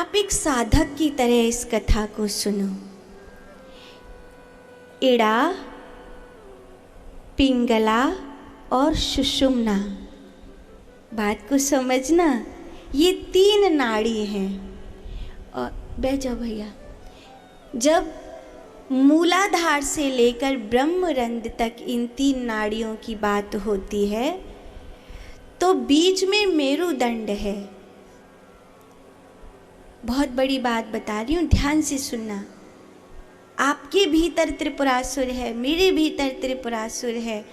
आप एक साधक की तरह इस कथा को सुनो। इड़ा, पिंगला और सुषुम्ना, बात को समझना, ये 3 नाड़ी हैं। और बैठ जाओ भैया। जब मूलाधार से लेकर ब्रह्मरंध्र तक इन 3 नाड़ियों की बात होती है तो बीच में मेरुदंड है। बहुत बड़ी बात बता रही हूँ, ध्यान से सुनना। आपके भीतर त्रिपुरासुर है, मेरे भीतर त्रिपुरासुर है,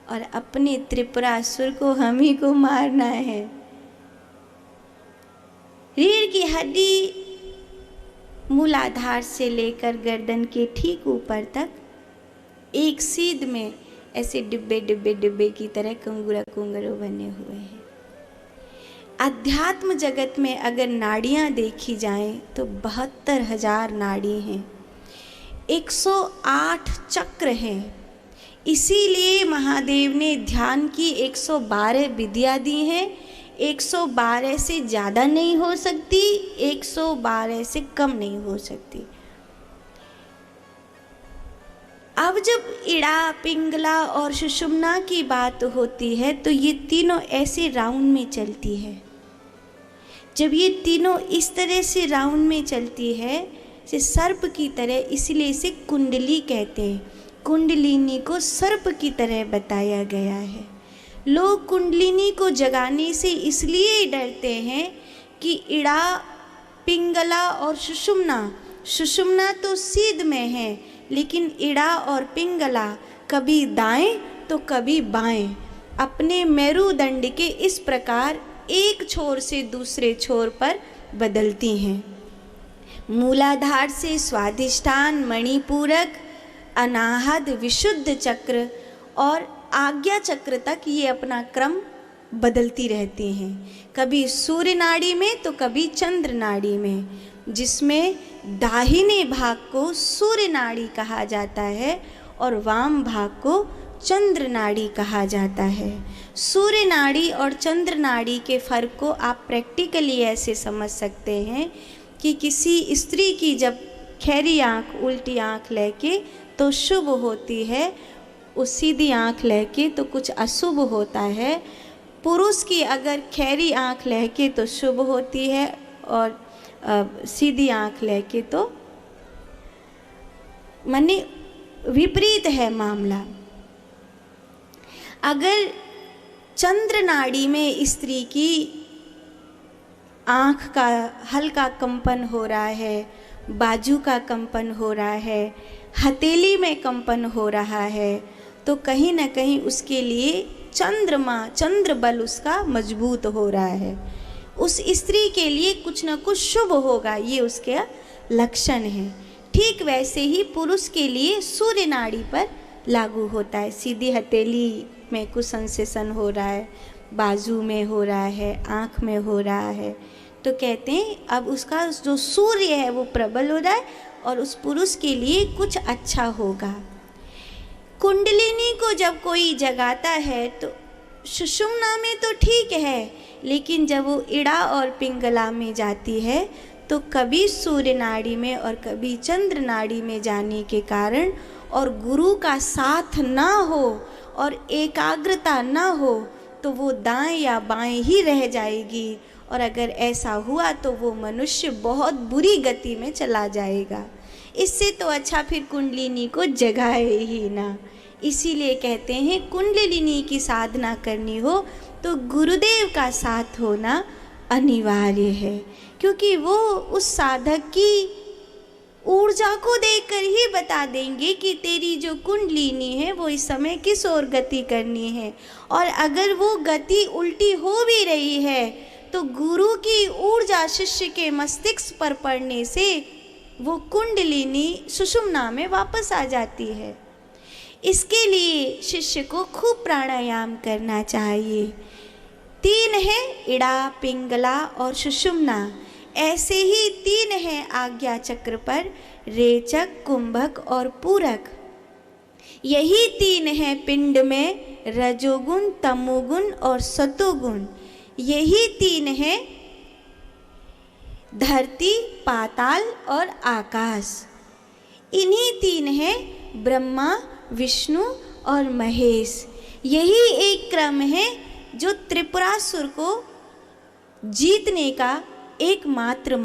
और अपने त्रिपुरासुर को हम ही को मारना है। रीढ़ की हड्डी मूलाधार से लेकर गर्दन के ठीक ऊपर तक एक सीध में ऐसे डिब्बे डिब्बे डिब्बे की तरह कंगूरा कुंगरो बने हुए हैं। अध्यात्म जगत में अगर नाड़ियाँ देखी जाएं तो 72,000 नाड़ी हैं, 108 चक्र हैं। इसीलिए महादेव ने ध्यान की 112 विद्या दी हैं। 112 से ज़्यादा नहीं हो सकती, 112 से कम नहीं हो सकती। अब जब इड़ा, पिंगला और सुषुम्ना की बात होती है तो ये तीनों ऐसे राउंड में चलती है। जब ये तीनों इस तरह से राउंड में चलती है जैसे सर्प की तरह, इसलिए इसे कुंडली कहते हैं। कुंडलिनी को सर्प की तरह बताया गया है। लोग कुंडलिनी को जगाने से इसलिए डरते हैं कि इड़ा, पिंगला और सुषुम्ना तो सीध में है, लेकिन इड़ा और पिंगला कभी दाएं तो कभी बाएं अपने मेरुदंड के इस प्रकार एक छोर से दूसरे छोर पर बदलती हैं। मूलाधार से स्वाधिष्ठान, मणिपूरक, अनाहत, विशुद्ध चक्र और आज्ञा चक्र तक ये अपना क्रम बदलती रहती हैं। कभी सूर्य नाड़ी में तो कभी चंद्र नाड़ी में, जिसमें दाहिने भाग को सूर्य नाड़ी कहा जाता है और वाम भाग को चंद्र नाड़ी कहा जाता है। सूर्य नाड़ी और चंद्र नाड़ी के फर्क को आप प्रैक्टिकली ऐसे समझ सकते हैं कि किसी स्त्री की जब खैरी आँख, उल्टी आँख लेके तो शुभ होती है, उस सीधी आँख लेके तो कुछ अशुभ होता है। पुरुष की अगर खैरी आँख लेके तो शुभ होती है और सीधी आँख लेके तो माने विपरीत है मामला। अगर चंद्र नाड़ी में स्त्री की आँख का हल्का कंपन हो रहा है, बाजू का कंपन हो रहा है, हथेली में कंपन हो रहा है, तो कहीं ना कहीं उसके लिए चंद्र बल उसका मजबूत हो रहा है। उस स्त्री के लिए कुछ न कुछ शुभ होगा, ये उसके लक्षण है। ठीक वैसे ही पुरुष के लिए सूर्य नाड़ी पर लागू होता है। सीधी हथेली में कुछ सेंसेशन हो रहा है, बाजू में हो रहा है, आँख में हो रहा है, तो कहते हैं अब उसका जो सूर्य है वो प्रबल हो रहा है और उस पुरुष के लिए कुछ अच्छा होगा। कुंडलिनी को जब कोई जगाता है तो सुषुम्ना में तो ठीक है, लेकिन जब वो इड़ा और पिंगला में जाती है तो कभी सूर्य नाड़ी में और कभी चंद्र नाड़ी में जाने के कारण और गुरु का साथ ना हो और एकाग्रता ना हो तो वो दाएं या बाएं ही रह जाएगी, और अगर ऐसा हुआ तो वो मनुष्य बहुत बुरी गति में चला जाएगा। इससे तो अच्छा फिर कुंडलिनी को जगाए ही ना। इसीलिए कहते हैं कुंडलिनी की साधना करनी हो तो गुरुदेव का साथ होना अनिवार्य है, क्योंकि वो उस साधक की ऊर्जा को देखकर ही बता देंगे कि तेरी जो कुंडलिनी है वो इस समय किस ओर गति करनी है। और अगर वो गति उल्टी हो भी रही है तो गुरु की ऊर्जा शिष्य के मस्तिष्क पर पड़ने से वो कुंडलिनी सुषुम्ना में वापस आ जाती है। इसके लिए शिष्य को खूब प्राणायाम करना चाहिए। 3 है इड़ा, पिंगला और सुषुम्ना। ऐसे ही 3 हैं आज्ञा चक्र पर रेचक, कुंभक और पूरक। यही 3 हैं पिंड में रजोगुण, तमोगुण और सतोगुण। यही 3 हैं धरती, पाताल और आकाश। इन्हीं तीन हैं ब्रह्मा, विष्णु और महेश। यही एक क्रम है जो त्रिपुरासुर को जीतने का एकमात्र